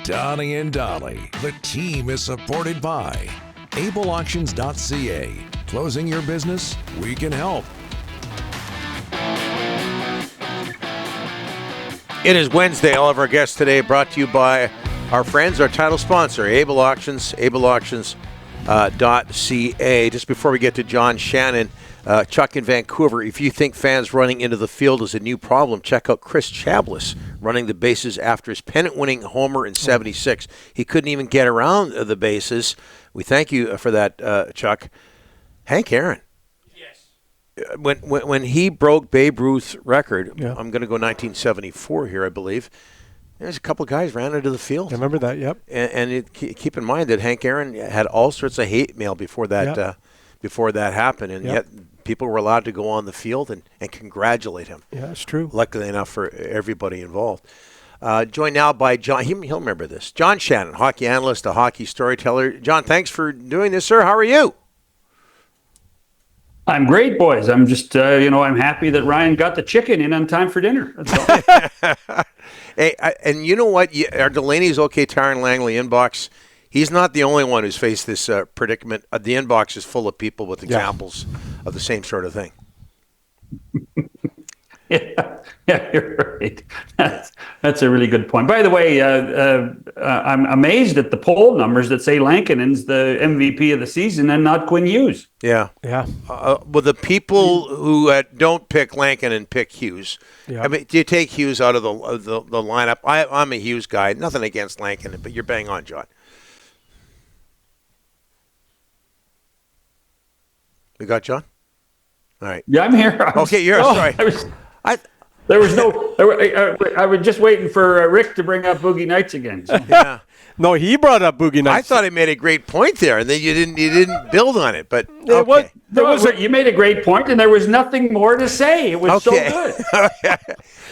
Donnie and Dolly. The team is supported by ableauctions.ca. Closing your business? We can help. It is Wednesday. All of our guests today brought to you by our friends, our title sponsor, Able Auctions, ableauctions.ca. Just before we get to John Shannon, Chuck in Vancouver, if you think fans running into the field is a new problem, check out Chris Chablis running the bases after his pennant-winning homer in '76. He couldn't even get around the bases. We thank you for that, Chuck. Hank Aaron. When he broke Babe Ruth's record, I'm going to go 1974 here, I believe. There's a couple of guys ran into the field. I remember that. Yep. And keep in mind that Hank Aaron had all sorts of hate mail before that happened, and yet people were allowed to go on the field and congratulate him. Yeah, it's true. Luckily enough for everybody involved. Joined now by John. He'll remember this. John Shannon, hockey analyst, a hockey storyteller. John, thanks for doing this, sir. How are you? I'm great, boys. I'm just, I'm happy that Ryan got the chicken in on time for dinner. That's all. Hey, and you know what? Our Delaney's OK Tire and Langley inbox, he's not the only one who's faced this predicament. The inbox is full of people with examples of the same sort of thing. Yeah, you're right. That's a really good point. By the way, I'm amazed at the poll numbers that say Lankinen's the MVP of the season and not Quinn Hughes. Yeah. Well, the people who don't pick Lankinen pick Hughes. Yeah. I mean, do you take Hughes out of the lineup? I'm a Hughes guy. Nothing against Lankinen, but you're bang on, John. We got John? All right. Yeah, I'm here. Okay, you're sorry. I was just waiting for Rick to bring up Boogie Nights again. So. Yeah. No, he brought up Boogie Nights. I thought he made a great point there, and then you didn't build on it. But you made a great point, and there was nothing more to say. It was so good.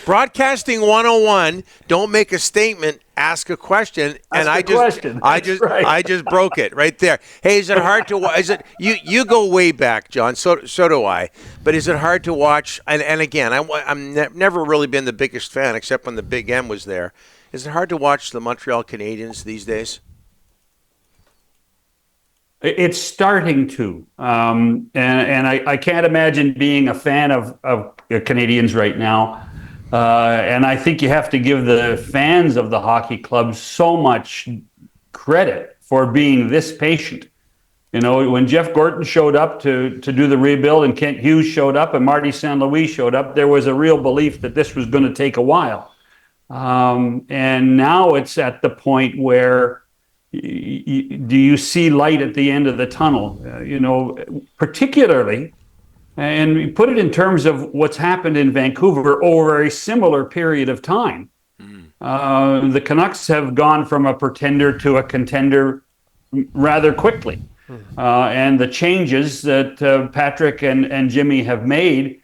Broadcasting 101. Don't make a statement. Ask a question. I just broke it right there. Hey, is it hard to watch? You go way back, John? So do I. But is it hard to watch? And again, I'm never really been the biggest fan, except when the Big M was there. Is it hard to watch the Montreal Canadiens these days? It's starting to, and I can't imagine being a fan of Canadiens right now. And I think you have to give the fans of the hockey clubs so much credit for being this patient. You know, when Jeff Gorton showed up to do the rebuild and Kent Hughes showed up and Marty St. Louis showed up, there was a real belief that this was going to take a while. And now it's at the point where do you see light at the end of the tunnel? Particularly, and we put it in terms of what's happened in Vancouver over a similar period of time. The Canucks have gone from a pretender to a contender rather quickly. And the changes that Patrick and Jimmy have made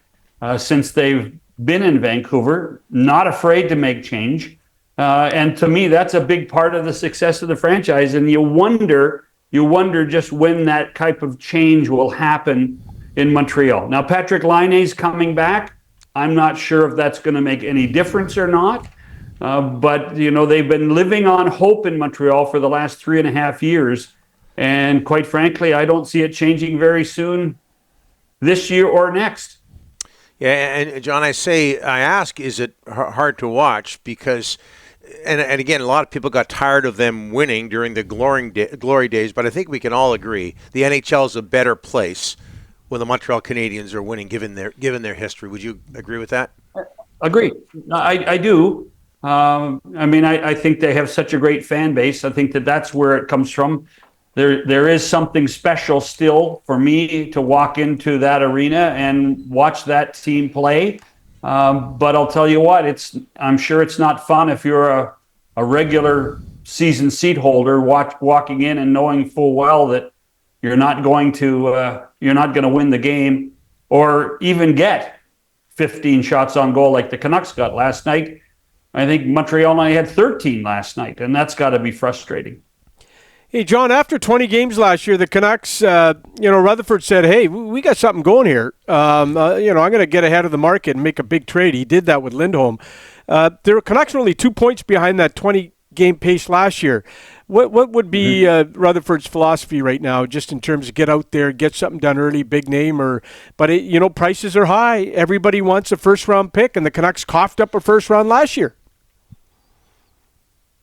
since they've been in Vancouver, not afraid to make change. And to me, that's a big part of the success of the franchise. And you wonder just when that type of change will happen in Montreal. Now, Patrick Laine's coming back. I'm not sure if that's going to make any difference or not. But, they've been living on hope in Montreal for the last 3.5 years. And quite frankly, I don't see it changing very soon this year or next. Yeah, and John, I ask, is it hard to watch? Because, and again, a lot of people got tired of them winning during the glory days, but I think we can all agree the NHL is a better place when the Montreal Canadiens are winning, given their history. Would you agree with that? Agree. I do. I think they have such a great fan base. I think that's where it comes from. There is something special still for me to walk into that arena and watch that team play. But I'll tell you what, I'm sure it's not fun if you're a regular season seat holder walking in and knowing full well that you're not going to win the game or even get 15 shots on goal like the Canucks got last night. I think Montreal only had 13 last night, and that's got to be frustrating. Hey, John, after 20 games last year, the Canucks, Rutherford said, hey, we got something going here. I'm going to get ahead of the market and make a big trade. He did that with Lindholm. The Canucks are only 2 points behind that 20 game pace last year. What would be Rutherford's philosophy right now, just in terms of get out there, get something done early, big name, but prices are high. Everybody wants a first-round pick, and the Canucks coughed up a first round last year.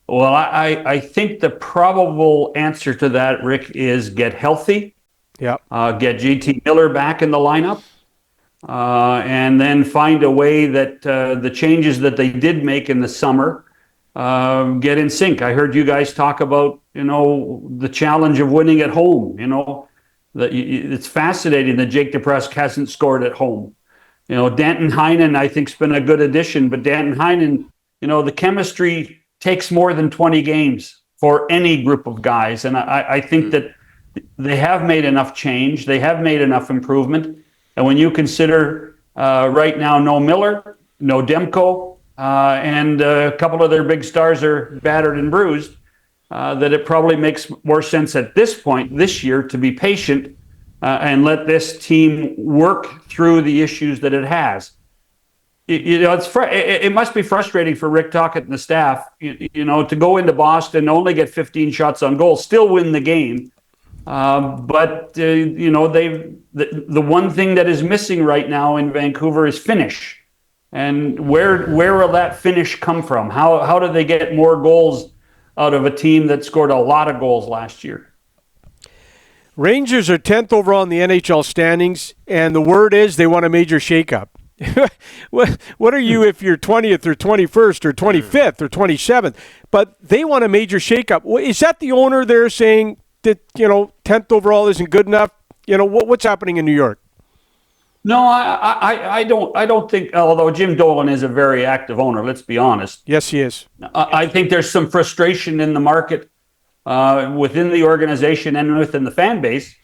Well, I think the probable answer to that, Rick, is get healthy. Yeah. Get JT Miller back in the lineup. And then find a way that the changes that they did make in the summer get in sync. I heard you guys talk about, the challenge of winning at home. It's fascinating that Jake DeBrusk hasn't scored at home. Danton Heinen, I think, has been a good addition, but Danton Heinen, the chemistry takes more than 20 games for any group of guys. And I think that they have made enough change. They have made enough improvement. And when you consider right now no Miller, no Demko, and a couple of their big stars are battered and bruised, that it probably makes more sense at this point this year to be patient and let this team work through the issues that it has. It must be frustrating for Rick Tocchet and the staff, to go into Boston, only get 15 shots on goal, still win the game. But the one thing that is missing right now in Vancouver is finish. And where will that finish come from? How do they get more goals out of a team that scored a lot of goals last year? Rangers are 10th overall in the NHL standings, and the word is they want a major shakeup. What are you if you're 20th or 21st or 25th or 27th? But they want a major shakeup. Is that the owner there saying that 10th overall isn't good enough? What's happening in New York? No, I don't think. Although Jim Dolan is a very active owner, let's be honest. Yes, he is. I think there's some frustration in the market within the organization and within the fan base,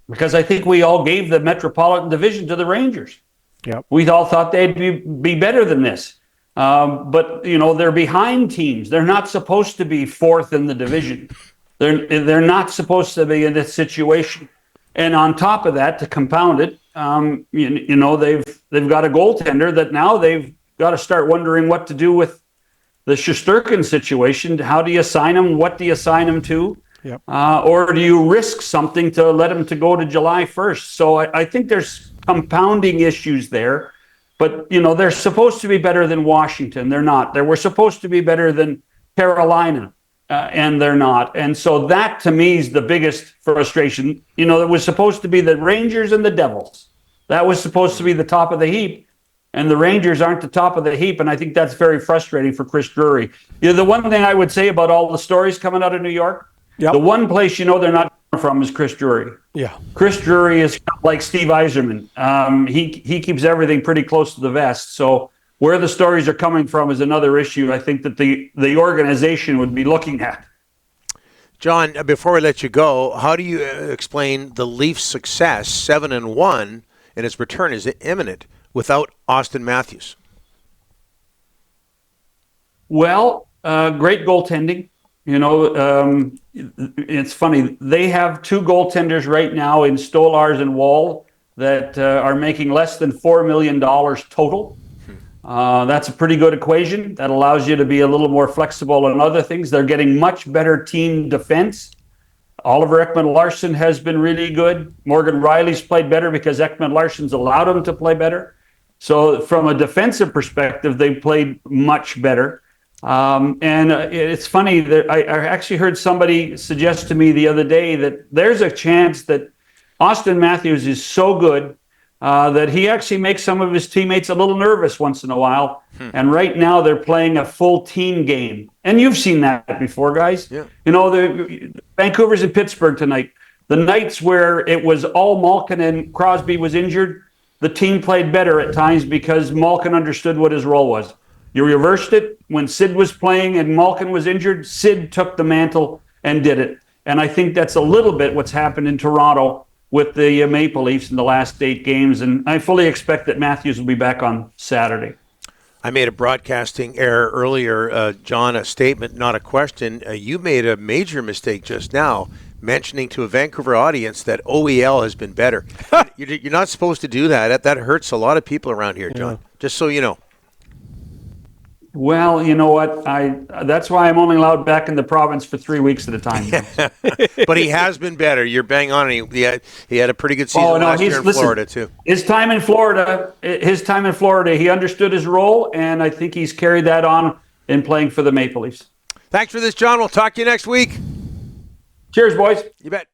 because I think we all gave the Metropolitan Division to the Rangers. Yep. We all thought they'd be better than this. But they're behind teams. They're not supposed to be fourth in the division. They're not supposed to be in this situation. And on top of that, to compound it, they've got a goaltender that now they've got to start wondering what to do with the Shesterkin situation. How do you sign him? What do you sign him to? Yep. Or do you risk something to let him to go to July 1st? So I think there's compounding issues there. But, they're supposed to be better than Washington. They're not. They were supposed to be better than Carolina. And they're not. And so that, to me, is the biggest frustration. It was supposed to be the Rangers and the Devils. That was supposed to be the top of the heap. And the Rangers aren't the top of the heap. And I think that's very frustrating for Chris Drury. The one thing I would say about all the stories coming out of New York, yep, the one place they're not from is Chris Drury. Yeah. Chris Drury is like Steve Yzerman. He keeps everything pretty close to the vest. So where the stories are coming from is another issue I think that the organization would be looking at. John, before we let you go, how do you explain the Leafs' success, 7-1, and its return is imminent without Austin Matthews? Well, great goaltending. It's funny. They have two goaltenders right now in Stolarz and Wall that are making less than $4 million total. That's a pretty good equation. That allows you to be a little more flexible on other things. They're getting much better team defense. Oliver Ekman-Larsson has been really good. Morgan Riley's played better because Ekman-Larsson's allowed him to play better. So from a defensive perspective, they played much better. And it's funny that I actually heard somebody suggest to me the other day that there's a chance that Austin Matthews is so good that he actually makes some of his teammates a little nervous once in a while. And right now they're playing a full team game. And you've seen that before, guys. Yeah. Vancouver's in Pittsburgh tonight. The nights where it was all Malkin and Crosby was injured, the team played better at times because Malkin understood what his role was. You reversed it. When Sid was playing and Malkin was injured, Sid took the mantle and did it. And I think that's a little bit what's happened in Toronto with the Maple Leafs in the last 8 games. And I fully expect that Matthews will be back on Saturday. I made a broadcasting error earlier, John, a statement, not a question. You made a major mistake just now, mentioning to a Vancouver audience that OEL has been better. You're not supposed to do that. That hurts a lot of people around here, John, just so you know. Well, you know what? That's why I'm only allowed back in the province for 3 weeks at a time. But he has been better. You're bang on. He had a pretty good season last year in Florida too. His time in Florida, he understood his role, and I think he's carried that on in playing for the Maple Leafs. Thanks for this, John. We'll talk to you next week. Cheers, boys. You bet.